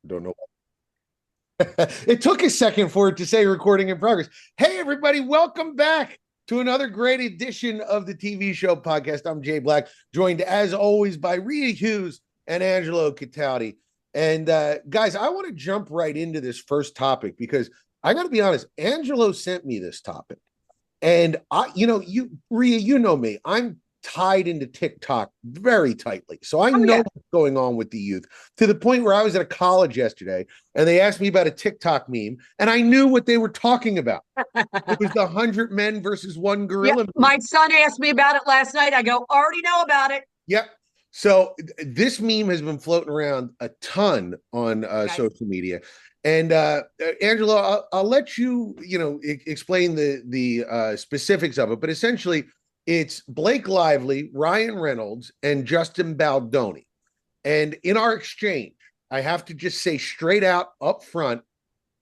Don't know. It took a second for it to say recording in progress. Hey, everybody, welcome back to another great edition of the TV show podcast. I'm Jay Black, joined as always by Rhea Hughes and Angelo Cataldi. And guys, I want to jump right into this first topic because I got to be honest, Angelo sent me this topic. And Rhea, you know me, I'm tied into TikTok very tightly. So I Oh, know yeah. what's going on with the youth to the point where I was at a college yesterday and they asked me about a TikTok meme and I knew what they were talking about. It was the 100 men versus one Yeah. gorilla meme. My son asked me about it last night. I go, already know about it. Yep. So this meme has been floating around a ton on Okay. social media. And Angelo, I'll let you, explain the specifics of it. But essentially, it's Blake Lively, Ryan Reynolds, and Justin Baldoni. And in our exchange, I have to just say straight out up front,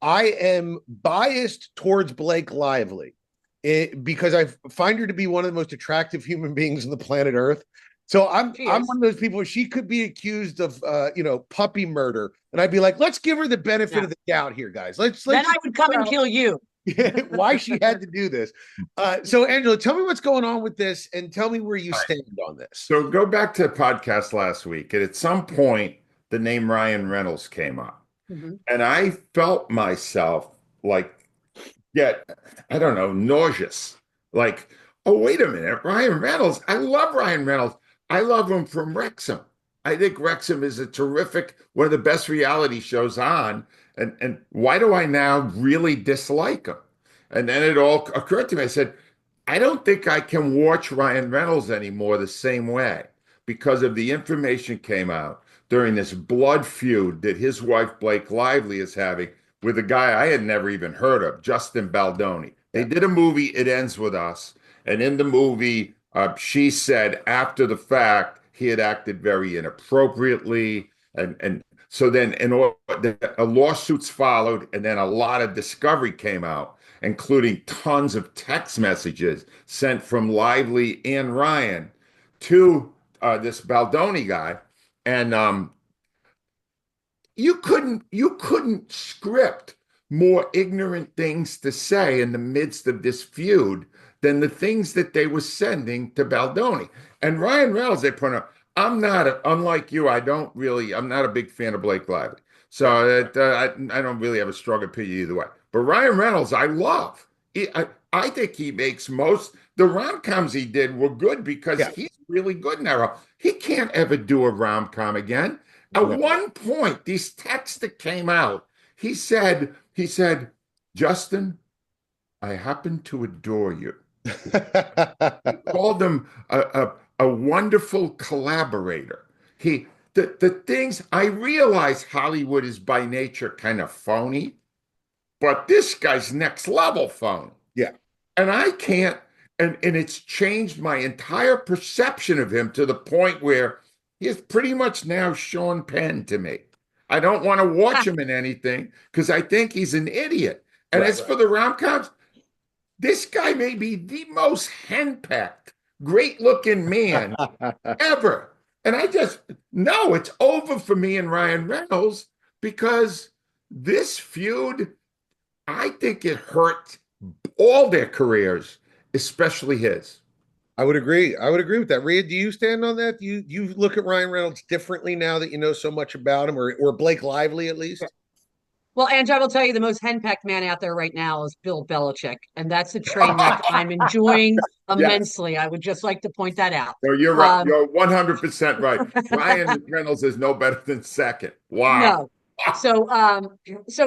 I am biased towards Blake Lively because I find her to be one of the most attractive human beings on the planet Earth. So I'm one of those people. She could be accused of puppy murder, and I'd be like, let's give her the benefit of the doubt here, guys. Let's Then I would come and kill you. why she had to do this. So Angela, tell me what's going on with this, and tell me where you stand on this. So go back to the podcast last week, and at some point, the name Ryan Reynolds came up, and I felt myself I don't know, nauseous. Like, oh, wait a minute, Ryan Reynolds. I love Ryan Reynolds. I love him from Wrexham. I think Wrexham is a terrific, one of the best reality shows on. And why do I now really dislike him? And then it all occurred to me. I said, I don't think I can watch Ryan Reynolds anymore the same way because of the information came out during this blood feud that his wife, Blake Lively, is having with a guy I had never even heard of, Justin Baldoni. They did a movie, It Ends With Us. And in the movie, she said after the fact, he had acted very inappropriately. And so then lawsuits followed, and then a lot of discovery came out, including tons of text messages sent from Lively and Ryan to this Baldoni guy. And you couldn't script more ignorant things to say in the midst of this feud than the things that they were sending to Baldoni. And Ryan Reynolds, they point out, unlike you, I'm not a big fan of Blake Lively. So I don't really have a strong opinion either way. But Ryan Reynolds, I love. I think he makes the rom-coms he did were good because he's really good now. He can't ever do a rom-com again. At one point, these texts that came out, he said, Justin, I happen to adore you. He called him a wonderful collaborator. The things I realize Hollywood is by nature kind of phony, but this guy's next level phony. Yeah. And I can't, and it's changed my entire perception of him to the point where he is pretty much now Sean Penn to me. I don't want to watch him in anything because I think he's an idiot. And as for the rom-coms, this guy may be the most henpecked, great-looking man ever. And no, it's over for me and Ryan Reynolds because this feud, I think it hurt all their careers, especially his. I would agree. I would agree with that. Rhea, do you stand on that? Do you look at Ryan Reynolds differently now that you know so much about him, or Blake Lively at least? Well, Angie, I will tell you the most henpecked man out there right now is Bill Belichick. And that's a train wreck I'm enjoying immensely. Yes. I would just like to point that out. No, you're right. You're 100% right. Ryan Reynolds is no better than second. Wow. No. So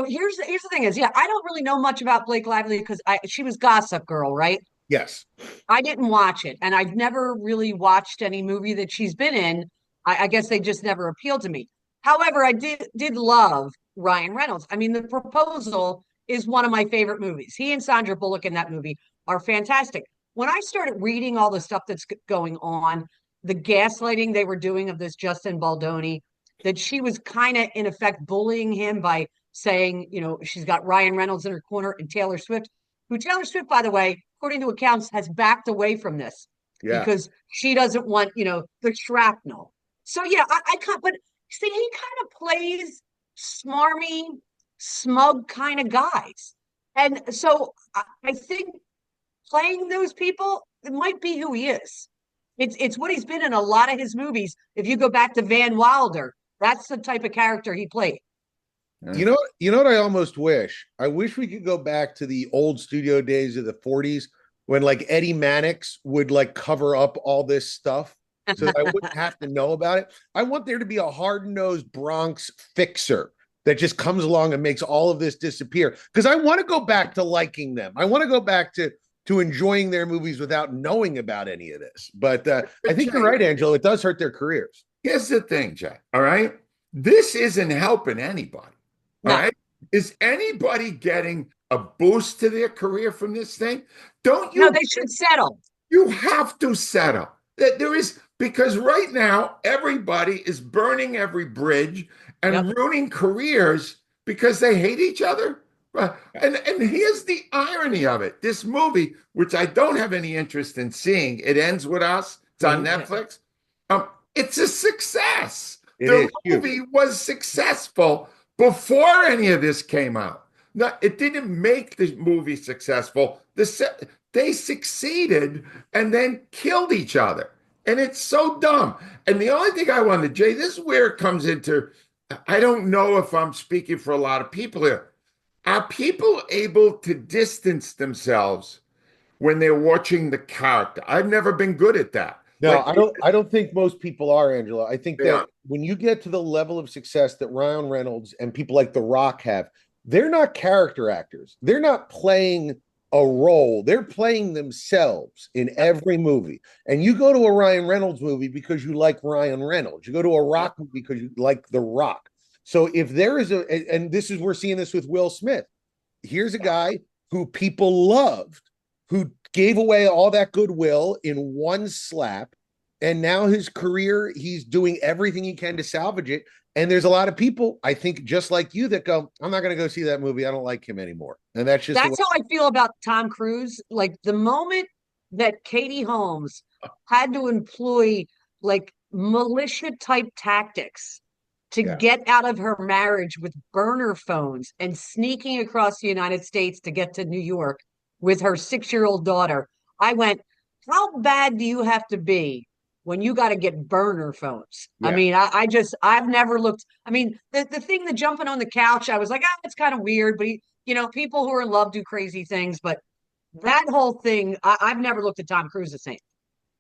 here's the thing is, I don't really know much about Blake Lively because she was Gossip Girl, right? Yes. I didn't watch it, and I've never really watched any movie that she's been in. I guess they just never appealed to me. However, I did love Ryan Reynolds. I mean, The Proposal is one of my favorite movies. He and Sandra Bullock in that movie are fantastic. When I started reading all the stuff that's going on, the gaslighting they were doing of this Justin Baldoni, that she was kind of in effect bullying him by saying, she's got Ryan Reynolds in her corner and Taylor Swift, Taylor Swift, by the way, according to accounts, has backed away from this because she doesn't want, the shrapnel. So I can't, but see, he kind of plays smarmy, smug kind of guys. And so I think playing those people, it might be who he is. It's what he's been in a lot of his movies. If you go back to Van Wilder, that's the type of character he played. You know what I almost wish? I wish we could go back to the old studio days of the 40s when like Eddie Mannix would like cover up all this stuff so that I wouldn't have to know about it. I want there to be a hard-nosed Bronx fixer that just comes along and makes all of this disappear. Because I want to go back to liking them. I want to go back to enjoying their movies without knowing about any of this. But I think you're right, Angelo. It does hurt their careers. Here's the thing, Jay. All right. This isn't helping anybody. All right. Is anybody getting a boost to their career from this thing? Don't you? No, they should settle. You have to settle. There is, because right now everybody is burning every bridge and ruining careers because they hate each other. And here's the irony of it. This movie, which I don't have any interest in seeing, It Ends With Us. It's on Netflix. It's a success. The movie was successful before any of this came out. No, it didn't make the movie successful. They succeeded and then killed each other. And it's so dumb. And the only thing I wanted, Jay, this is where it comes into, I don't know if I'm speaking for a lot of people here. Are people able to distance themselves when they're watching the character? I've never been good at that. No, I don't think most people are, Angelo. I think that when you get to the level of success that Ryan Reynolds and people like The Rock have, they're not character actors. They're not playing a role. They're playing themselves in every movie. And you go to a Ryan Reynolds movie because you like Ryan Reynolds. You go to a Rock movie because you like The Rock. So if there is and this is, we're seeing this with Will Smith. Here's a guy who people loved, who gave away all that goodwill in one slap. And now his career, he's doing everything he can to salvage it. And there's a lot of people, I think, just like you, that go, I'm not going to go see that movie. I don't like him anymore. And that's how I feel about Tom Cruise. Like the moment that Katie Holmes had to employ like militia type tactics to get out of her marriage with burner phones and sneaking across the United States to get to New York with her 6-year-old daughter, I went, how bad do you have to be when you got to get burner phones? I mean, I've never looked. I mean, the thing, the jumping on the couch, I was like, it's kind of weird, but people who are in love do crazy things. But that whole thing, I've never looked at Tom Cruise the same.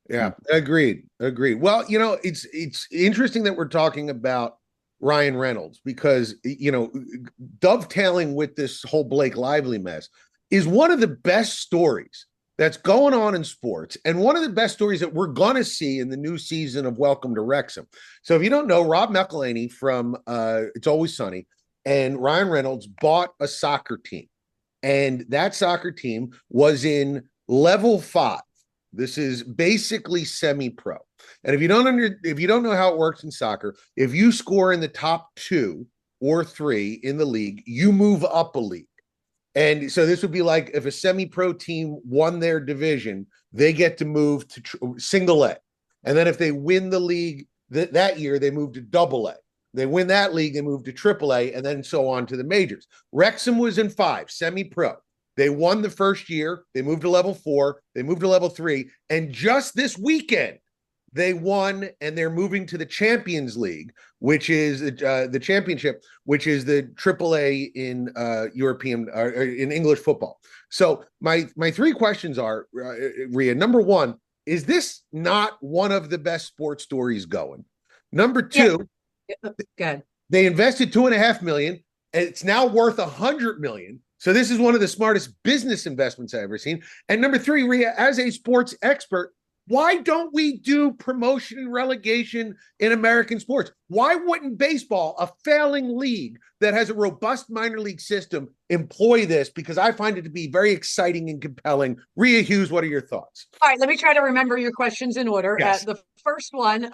Yeah, agreed. Well, it's interesting that we're talking about Ryan Reynolds because, dovetailing with this whole Blake Lively mess is one of the best stories that's going on in sports and one of the best stories that we're going to see in the new season of Welcome to Wrexham. So if you don't know, Rob McElhenney from It's Always Sunny and Ryan Reynolds bought a soccer team. And that soccer team was in level 5. This is basically semi-pro. And if you don't know how it works in soccer, if you score in the top 2 or 3 in the league, you move up a league. And so this would be like if a semi-pro team won their division, they get to move to single A. And then if they win the league that year, they move to double A. They win that league, they move to triple A, and then so on to the majors. Wrexham was in 5, semi-pro. They won the first year. They moved to level 4. They moved to level 3. And just this weekend, they won, and they're moving to the Champions League, which is the championship, which is the AAA in European in English football. So my 3 questions are, Rhea, number 1, is this not one of the best sports stories going? Number 2, good. They invested $2.5 million, and it's now worth $100 million. So this is one of the smartest business investments I've ever seen. And number 3, Rhea, as a sports expert, why don't we do promotion and relegation in American sports? Why wouldn't baseball, a failing league that has a robust minor league system, employ this? Because I find it to be very exciting and compelling. Rhea Hughes, what are your thoughts? All right, let me try to remember your questions in order. Yes. The first one,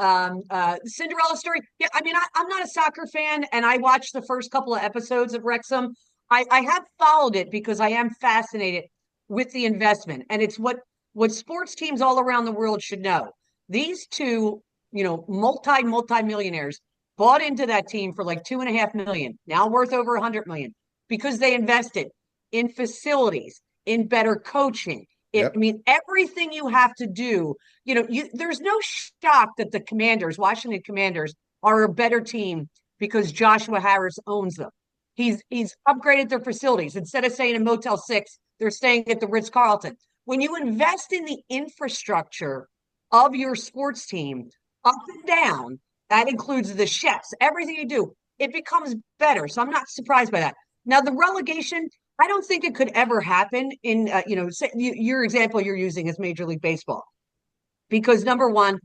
Cinderella story. Yeah, I mean, I'm not a soccer fan, and I watched the first couple of episodes of Wrexham. I have followed it because I am fascinated with the investment, and it's what sports teams all around the world should know. These two, multi-millionaires bought into that team for like 2.5 million, now worth over 100 million, because they invested in facilities, in better coaching. Yep. I mean, everything you have to do, there's no shock that the Commanders, Washington Commanders, are a better team because Joshua Harris owns them. He's upgraded their facilities. Instead of staying in Motel 6, they're staying at the Ritz-Carlton. When you invest in the infrastructure of your sports team, up and down, that includes the chefs, everything you do, it becomes better. So I'm not surprised by that. Now, the relegation, I don't think it could ever happen in, your example you're using is Major League Baseball. Because number one,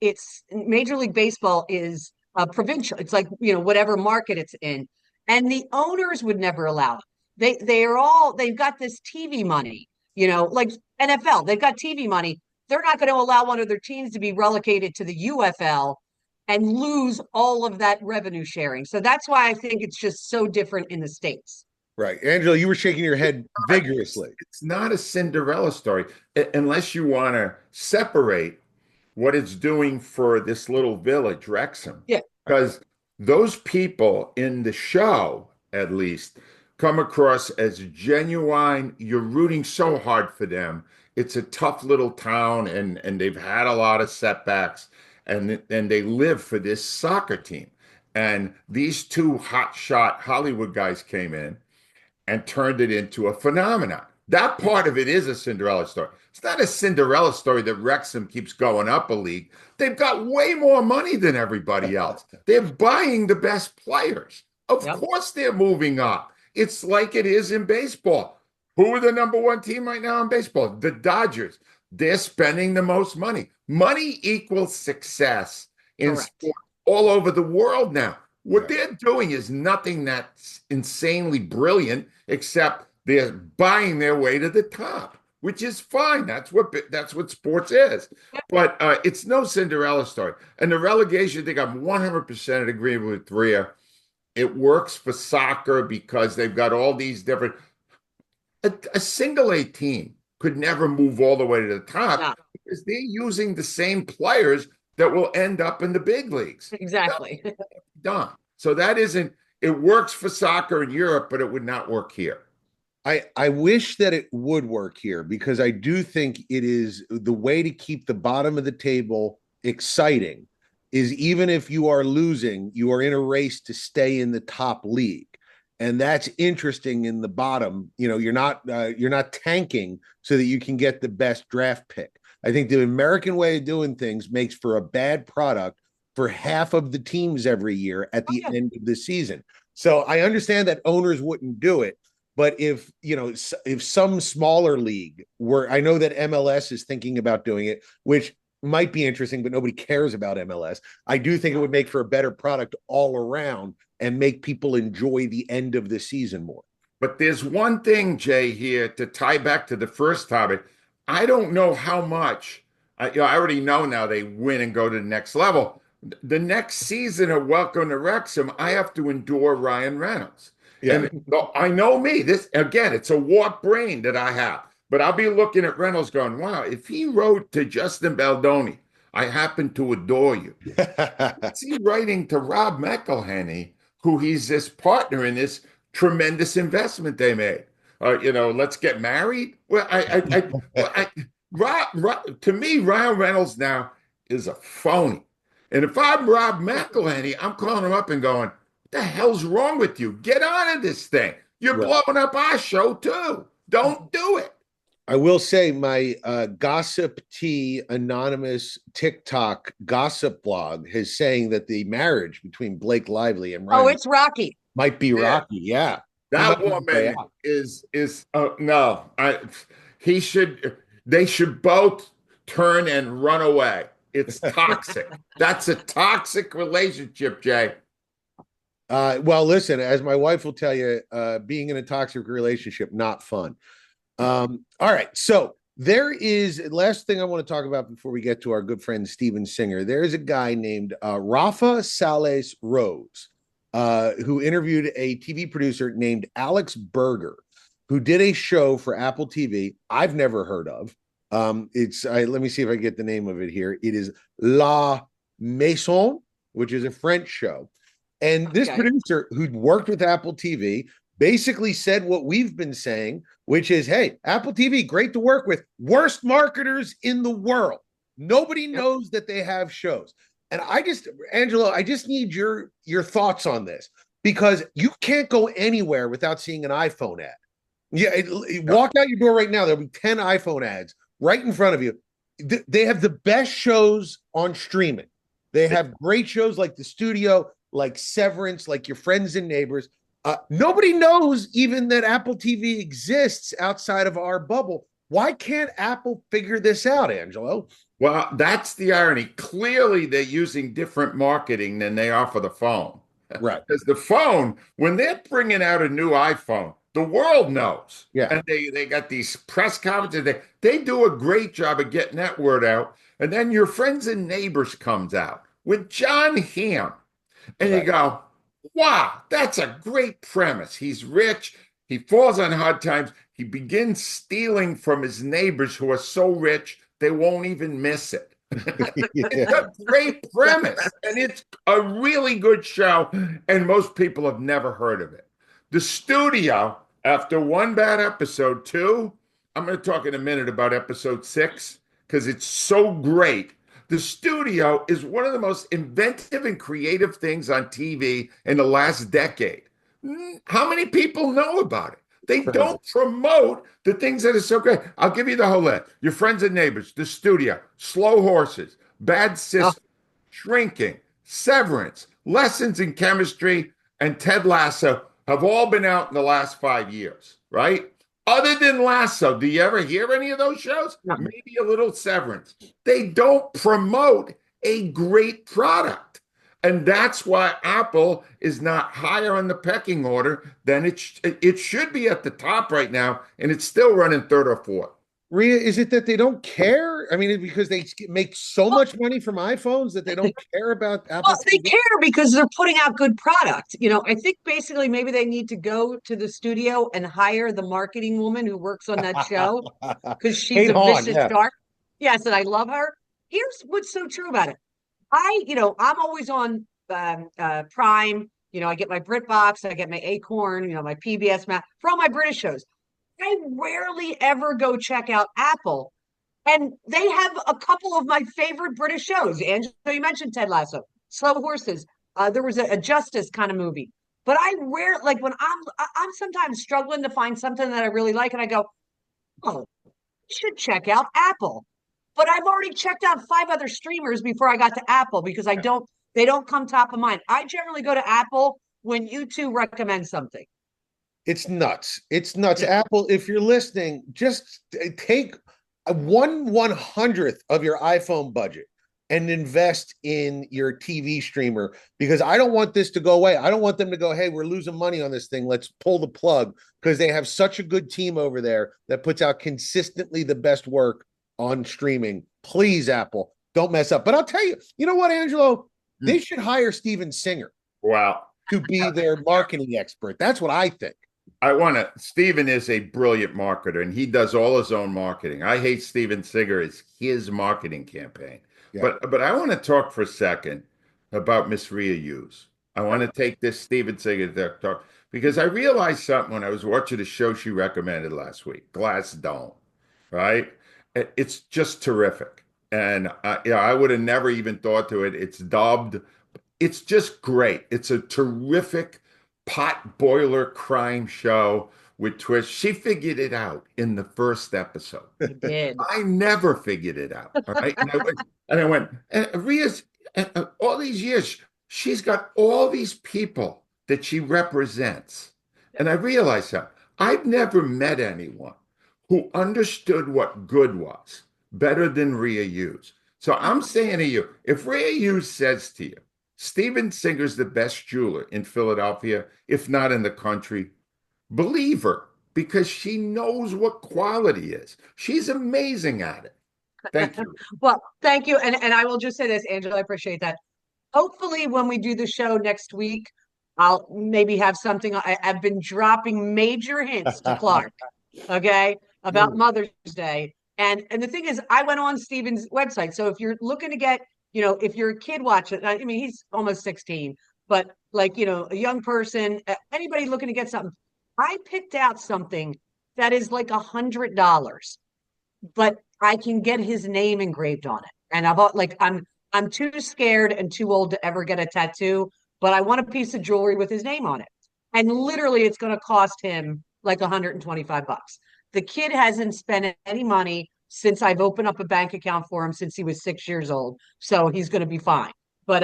it's Major League Baseball is provincial. It's like, whatever market it's in. And the owners would never allow it. They've got this TV money, like NFL, they've got TV money. They're not going to allow one of their teams to be relegated to the UFL and lose all of that revenue sharing. So that's why I think it's just so different in the States. Right. Angelo, you were shaking your head vigorously. It's not a Cinderella story unless you want to separate what it's doing for this little village, Wrexham. Yeah. Because those people in the show, at least, come across as genuine. You're rooting so hard for them. It's a tough little town, and they've had a lot of setbacks, and they live for this soccer team. And these two hotshot Hollywood guys came in and turned it into a phenomenon. That part of it is a Cinderella story. It's not a Cinderella story that Wrexham keeps going up a league. They've got way more money than everybody else. They're buying the best players. Of course they're moving up. It's like it is in baseball. Who are the number one team right now in baseball? The Dodgers. They're spending the most money. Money equals success in sport all over the world now. What they're doing is nothing that's insanely brilliant, except they're buying their way to the top, which is fine. That's what sports is. But it's no Cinderella story. And the relegation thing, I'm 100% agree with Rhea. It works for soccer because they've got all these different. A single A team could never move all the way to the top because they're using the same players that will end up in the big leagues. Exactly. Done. So that isn't, it works for soccer in Europe, but it would not work here. I wish that it would work here because I do think it is the way to keep the bottom of the table exciting is even if you are losing, you are in a race to stay in the top league. And that's interesting in the bottom. You're not tanking so that you can get the best draft pick. I think the American way of doing things makes for a bad product for half of the teams every year at the end of the season. So I understand that owners wouldn't do it, but if some smaller league where I know that MLS is thinking about doing it, which might be interesting, but nobody cares about MLS. I do think it would make for a better product all around and make people enjoy the end of the season more. But there's one thing, Jay, here to tie back to the first topic. I don't know how much. I already know now they win and go to the next level. The next season of Welcome to Wrexham, I have to endure Ryan Reynolds. Yeah. And I know me. This, again, it's a warped brain that I have. But I'll be looking at Reynolds going, wow, if he wrote to Justin Baldoni, I happen to adore you. Is he writing to Rob McElhenney, who he's this partner in this tremendous investment they made? Let's get married. Well, to me, Ryan Reynolds now is a phony. And if I'm Rob McElhenney, I'm calling him up and going, what the hell's wrong with you? Get on of this thing. You're blowing up our show too. Don't do it. I will say my Gossip Tea Anonymous TikTok gossip blog is saying that the marriage between Blake Lively and Ryan it's rocky. Might be rocky. Yeah. That woman is no. They should both turn and run away. It's toxic. That's a toxic relationship, Jay. Well, listen, as my wife will tell you, being in a toxic relationship, not fun. All right. So there is last thing I want to talk about before we get to our good friend Steven Singer. There is a guy named Rafa Sales Rose, who interviewed a TV producer named Alex Berger, who did a show for Apple TV I've never heard of. Let me see if I get the name of it here. It is La Maison. which is a French show. And this Okay. producer who'd worked with Apple TV basically said what we've been saying, which is, hey, Apple TV, great to work with. Worst marketers in the world. Nobody Yep. knows that they have shows. And Angelo, I just need your thoughts on this, because you can't go anywhere without seeing an iPhone ad. Yeah, walk out your door right now. There'll be 10 iPhone ads right in front of you. They have the best shows on streaming. They have great shows like The Studio, like Severance, like Your Friends and Neighbors. Nobody knows even that Apple TV exists outside of our bubble. Why can't Apple figure this out, Angelo? Well, that's the irony. Clearly, they're using different marketing than they are for the phone. Right. Because the phone, when they're bringing out a new iPhone, the world knows. Yeah. And they got these press conferences. They do a great job of getting that word out. And then Your Friends and Neighbors comes out with John Hamm. And you go, wow, that's a great premise. He's rich. He falls on hard times. He begins stealing from his neighbors who are so rich they won't even miss it. It's a great premise, and it's a really good show, and most people have never heard of it. The Studio, after one bad episode, two, I'm going to talk in a minute about episode 6 because it's so great. The Studio is one of the most inventive and creative things on TV in the last decade. How many people know about it? They don't promote the things that are so great. I'll give you the whole list. Your Friends and Neighbors, The Studio, Slow Horses, Bad Sister, Shrinking, Severance, Lessons in Chemistry, and Ted Lasso have all been out in the last 5 years, right? Other than Lasso, do you ever hear any of those shows? No. Maybe a little Severance. They don't promote a great product. And that's why Apple is not higher on the pecking order than it should be at the top right now, and it's still running third or fourth. Rhea, is it that they don't care? I mean, because they make so much money from iPhones that they don't care about Apple Well, they TV? care because they're putting out good product. I think basically maybe they need to go to the studio and hire the marketing woman who works on that show because she's Kate a Hawn, vicious yeah. shark. Yes, and I love her. Here's what's so true about it. I'm always on Prime. I get my BritBox, I get my Acorn, my PBS Map for all my British shows. I rarely ever go check out Apple, and they have a couple of my favorite British shows. Angelo, you mentioned Ted Lasso, Slow Horses. There was a Justice kind of movie, but I like when I'm sometimes struggling to find something that I really like, and I go, oh, I should check out Apple. But I've already checked out 5 other streamers before I got to Apple because they don't come top of mind. I generally go to Apple when you two recommend something. It's nuts. It's nuts. Yeah. Apple, if you're listening, just take a 1/100th of your iPhone budget and invest in your TV streamer, because I don't want this to go away. I don't want them to go, hey, we're losing money on this thing. Let's pull the plug, because they have such a good team over there that puts out consistently the best work on streaming. Please, Apple, don't mess up. But I'll tell you, you know what, Angelo? They should hire Steven Singer Wow. to be their marketing expert. That's what I think. Steven is a brilliant marketer, and he does all his own marketing. I hate Steven Singer. It's his marketing campaign. Yeah. But I want to talk for a second about Miss Rhea Hughes. I want to take this Steven Singer talk because I realized something when I was watching the show she recommended last week, Glass Dome, right? It's just terrific. And I would have never even thought to it. It's dubbed. It's just great. It's a terrific pot boiler crime show with twists. She figured it out in the first episode. I did. I never figured it out. All right. And I went, and Rhea's all these years, she's got all these people that she represents. And I realized that I've never met anyone who understood what good was better than Rhea Hughes. So I'm saying to you, if Rhea Hughes says to you, Steven Singer's the best jeweler in Philadelphia, if not in the country, believe her, because she knows what quality is. She's amazing at it. Thank you. Well, thank you. And I will just say this, Angela, I appreciate that. Hopefully, when we do the show next week, I'll maybe have something. I've been dropping major hints to Clark, okay, about Mother's Day. And the thing is, I went on Steven's website. So if you're looking to get if you're a kid watching, I mean, he's almost 16, but like, a young person, anybody looking to get something, I picked out something that is like $100, but I can get his name engraved on it. And I'm too scared and too old to ever get a tattoo, but I want a piece of jewelry with his name on it. And literally it's going to cost him like 125 bucks. The kid hasn't spent any money since I've opened up a bank account for him since he was 6 years old. So he's going to be fine. But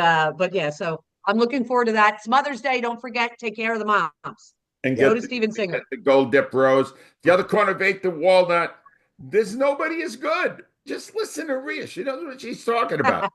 yeah, so I'm looking forward to that. It's Mother's Day. Don't forget, take care of the moms. And Go to Steven Singer. Get the gold dip rose. The other corner of 8th and Walnut. There's nobody as good. Just listen to Rhea. She knows what she's talking about.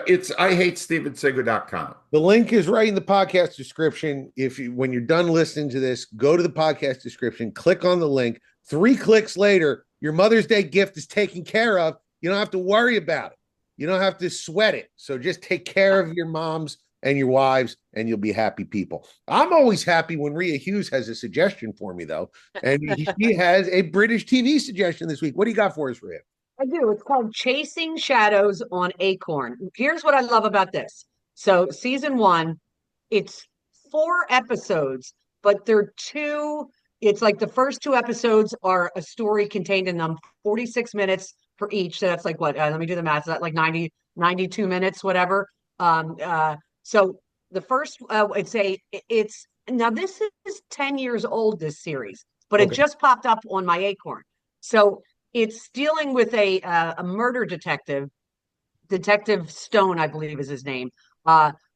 It's IHateStevenSinger.com. The link is right in the podcast description. When you're done listening to this, go to the podcast description, click on the link. 3 clicks later, your Mother's Day gift is taken care of. You don't have to worry about it. You don't have to sweat it. So just take care of your moms and your wives, and you'll be happy people. I'm always happy when Rhea Hughes has a suggestion for me, though. And she has a British TV suggestion this week. What do you got for us, Rhea? I do. It's called Chasing Shadows on Acorn. Here's what I love about this. So season 1, it's 4 episodes, but it's like the first 2 episodes are a story contained in them, 46 minutes for each. So that's like what? Let me do the math. So that's like 92 minutes, whatever. So the first, it's now this is 10 years old, this series, but it just popped up on my Acorn. So it's dealing with a murder detective, Detective Stone, I believe is his name,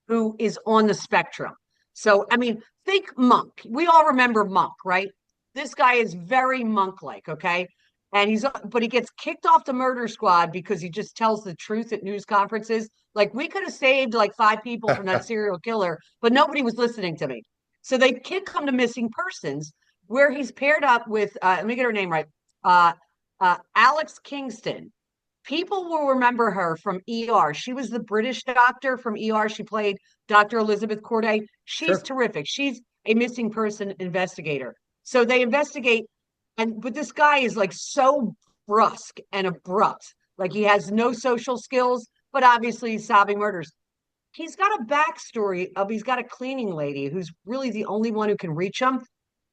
who is on the spectrum. So, I mean, think Monk. We all remember Monk, right? This guy is very Monk-like, okay? And he gets kicked off the murder squad because he just tells the truth at news conferences. Like, we could have saved like 5 people from that serial killer, but nobody was listening to me. So they kick him to missing persons, where he's paired up with, let me get her name right, Alex Kingston. People will remember her from ER. She was the British doctor from ER. She played Dr. Elizabeth Corday. She's terrific. She's a missing person investigator. So they investigate, but this guy is like so brusque and abrupt. Like, he has no social skills, but obviously he's solving murders. He's got a backstory he's got a cleaning lady who's really the only one who can reach him.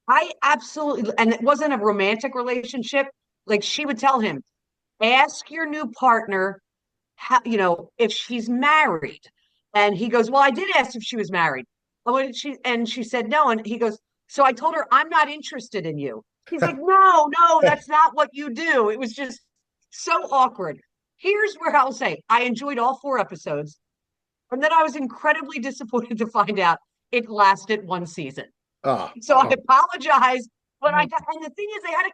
And it wasn't a romantic relationship. Like, she would tell him, ask your new partner, if she's married. And he goes, well, I did ask if she was married. And she said no. And he goes, so I told her, I'm not interested in you. He's like, no, that's not what you do. It was just so awkward. Here's where I'll say, I enjoyed all 4 episodes. And then I was incredibly disappointed to find out it lasted 1 season. I apologize. But and the thing is, they had a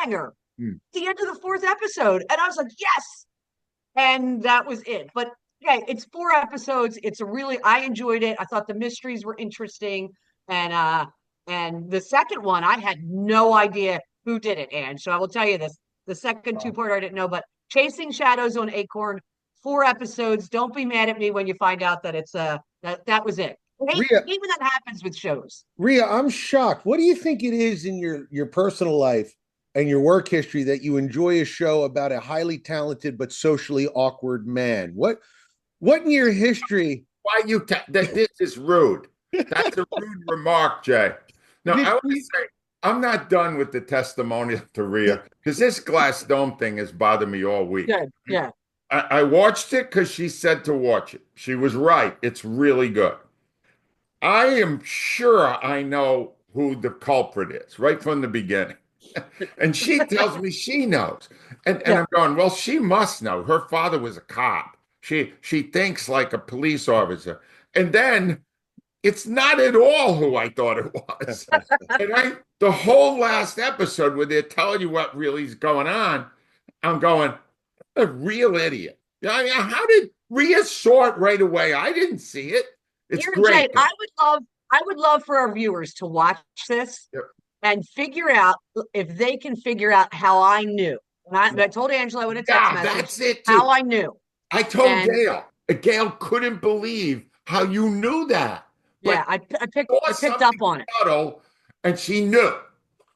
cliffhanger at the end of the 4th episode. And I was like, yes. And that was it. But yeah, it's 4 episodes. I enjoyed it. I thought the mysteries were interesting. And the second one, I had no idea who did it, Ange. So I will tell you this. The second 2-parter I didn't know, but Chasing Shadows on Acorn, 4 episodes. Don't be mad at me when you find out that it's that was it. Even that happens with shows. Rhea, I'm shocked. What do you think it is in your personal life and your work history that you enjoy a show about a highly talented but socially awkward man? What in your history? Why this is rude. That's a rude remark, Jay. No, I want to say, I'm not done with the testimonial to Rhea, because this glass dome thing has bothered me all week. Good. Yeah. I watched it because she said to watch it. She was right. It's really good. I am sure I know who the culprit is right from the beginning. And she tells me she knows. And I'm going, well, she must know. Her father was a cop. She thinks like a police officer. And then it's not at all who I thought it was. And the whole last episode where they're telling you what really is going on, I'm going, a real idiot. I mean, how did Rhea saw it right away? I didn't see it. It's great. Jay, I would love for our viewers to watch this and figure out if they can figure out how I knew. And I told Angelo in a text message that's it too. How I knew. I told Gail. Gail couldn't believe how you knew that. Yeah, I picked up on it. Subtle, and she knew.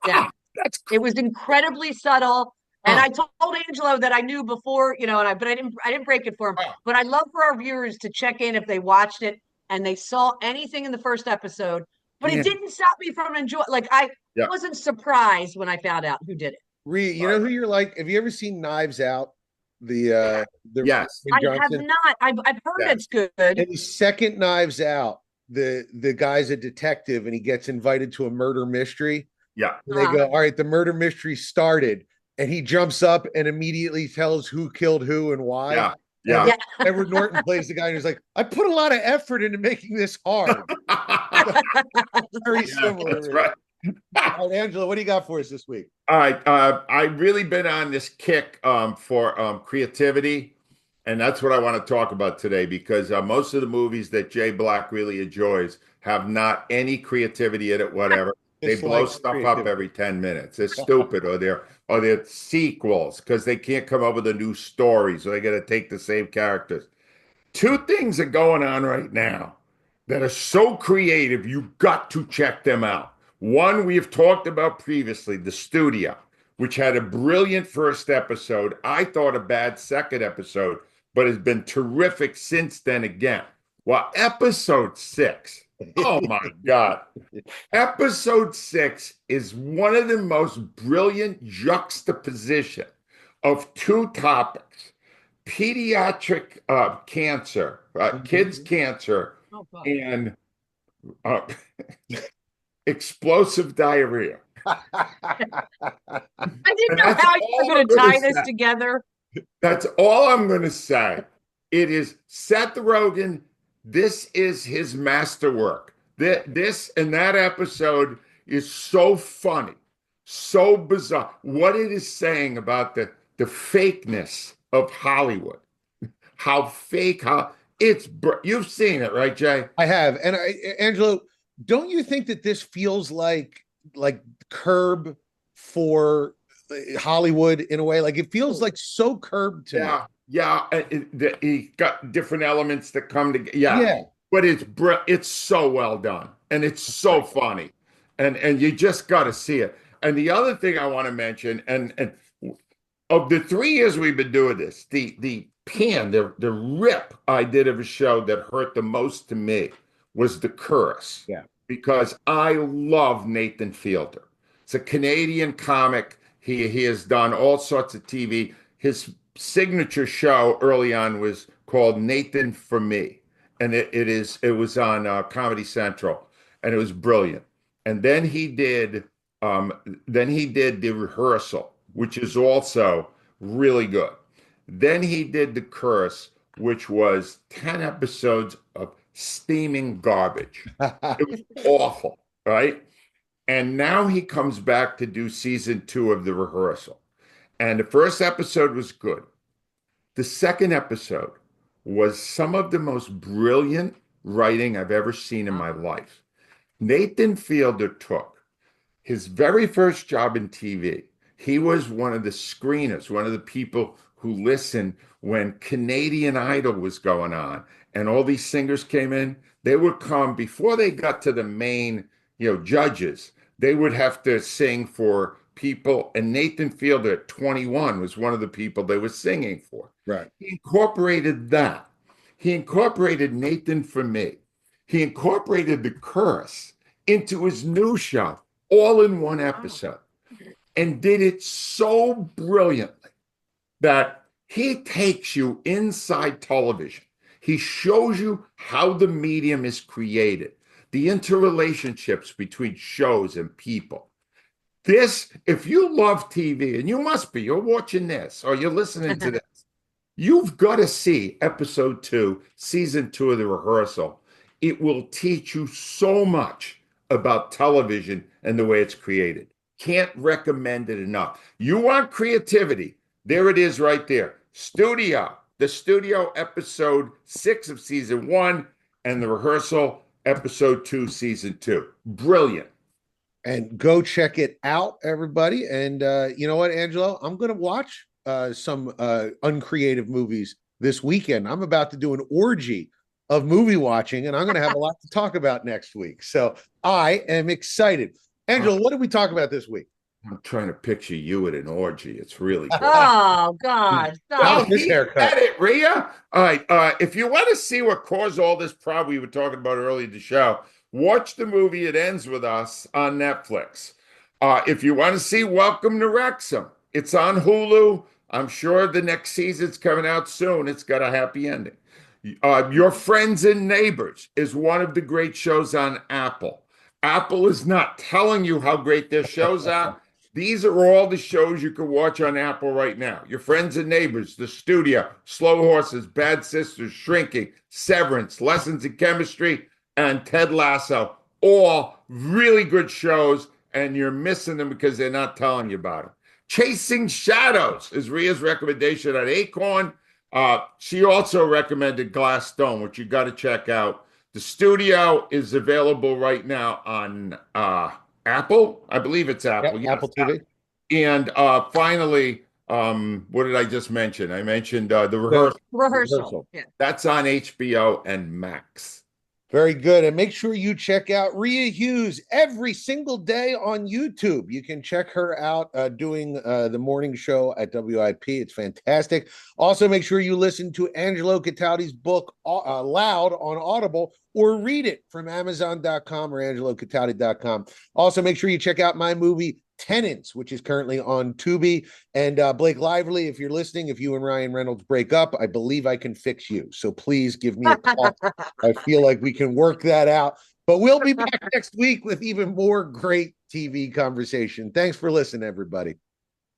Yeah, that's it was incredibly subtle. And I told Angelo that I knew before, but I didn't break it for him. But I'd love for our viewers to check in if they watched it and they saw anything in the first episode. But it didn't stop me from enjoying. Like I wasn't surprised when I found out who did it. Rhea, you know who you're like? Have you ever seen Knives Out? The Yes. I have Johnson? not. I've heard it's good. In the second Knives Out, the guy's a detective and he gets invited to a murder mystery. Yeah. And they go, all right, the murder mystery started, and he jumps up and immediately tells who killed who and why. Yeah. Yeah. And Edward Norton plays the guy and he's like, I put a lot of effort into making this hard. Very similar. That's right. All right, Angelo, what do you got for us this week? All right. I've really been on this kick for creativity. And that's what I want to talk about today, because most of the movies that Jay Black really enjoys have not any creativity in it, whatever. They blow stuff up every 10 minutes. They're stupid, or they're sequels because they can't come up with a new story, so they got to take the same characters. Two things are going on right now that are so creative, you've got to check them out. One we have talked about previously, The Studio, which had a brilliant first episode. I thought a bad second episode, but has been terrific since then again. Well, episode 6, oh my God. Episode 6 is one of the most brilliant juxtaposition of two topics: pediatric cancer, kids' cancer, and explosive diarrhea. I didn't know how you were going to tie this together. That's all I'm going to say. It is Seth Rogen. This is his masterwork. This and that episode is so funny, so bizarre. What it is saying about the fakeness of Hollywood, how fake, you've seen it, right, Jay? I have. And Angelo, don't you think that this feels like Curb for Hollywood in a way? Like it feels like so Curb to me. Yeah, he got different elements that come together. Yeah. But it's so well done, and it's so funny, and you just got to see it. And the other thing I want to mention, and of the 3 years we've been doing this, the rip I did of a show that hurt the most to me was The Curse. Yeah, because I love Nathan Fielder. It's a Canadian comic. He has done all sorts of TV. His signature show early on was called Nathan for Me, and it was on Comedy Central, and it was brilliant. And then he did The Rehearsal, which is also really good. Then he did The Curse, which was 10 episodes of steaming garbage. It was awful, right? And now he comes back to do season 2 of The Rehearsal. And the first episode was good. The second episode was some of the most brilliant writing I've ever seen in my life. Nathan Fielder took his very first job in TV. He was one of the screeners, one of the people who listened when Canadian Idol was going on and all these singers came in. They would come before they got to the main, judges. They would have to sing for people, and Nathan Fielder at 21 was one of the people they were singing for. Right. He incorporated that. He incorporated Nathan for Me. He incorporated The Curse into his new show, all in one episode, and did it so brilliantly that he takes you inside television. He shows you how the medium is created, the interrelationships between shows and people. This, if you love TV, and you must be, you're watching this or you're listening to this, you've got to see episode 2, season 2 of The Rehearsal. It will teach you so much about television and the way it's created. Can't recommend it enough. You want creativity? There it is right there. The Studio, episode 6 of season 1, and The Rehearsal, episode 2, season 2. Brilliant. And go check it out, everybody. And you know what, Angelo? I'm going to watch some uncreative movies this weekend. I'm about to do an orgy of movie watching, and I'm going to have a lot to talk about next week. So I am excited. Angelo, what did we talk about this week? I'm trying to picture you at an orgy. It's really good. Oh God, That was stop. his He haircut. said it, Rhea. All right. If you want to see what caused all this problem we were talking about earlier in the show, watch the movie It Ends With Us on Netflix. If you want to see Welcome to Wrexham, it's on Hulu. I'm sure the next season's coming out soon. It's got a happy ending. Your Friends and Neighbors is one of the great shows on Apple. Apple is not telling you how great their shows are. These are all the shows you can watch on Apple right now. Your Friends and Neighbors, The Studio, Slow Horses, Bad Sisters, Shrinking, Severance, Lessons in Chemistry, and Ted Lasso. All really good shows, and you're missing them because they're not telling you about them. Chasing Shadows is Rhea's recommendation on Acorn. She also recommended Glass Stone, which you got to check out. The Studio is available right now on Apple. I believe it's Apple. Yep, Apple TV. And finally, what did I just mention? I mentioned the Rehearsal. Rehearsal. Yeah. That's on HBO and Max. Very good. And make sure you check out Rhea Hughes every single day on YouTube. You can check her out doing the morning show at WIP. It's fantastic. Also, make sure you listen to Angelo Cataldi's book Loud on Audible, or read it from Amazon.com or AngeloCataldi.com. Also, make sure you check out my movie Tenants, which is currently on Tubi. And Blake Lively, if you're listening, if you and Ryan Reynolds break up, I believe I can fix you. So please give me a call. I feel like we can work that out. But we'll be back next week with even more great TV conversation. Thanks for listening, everybody.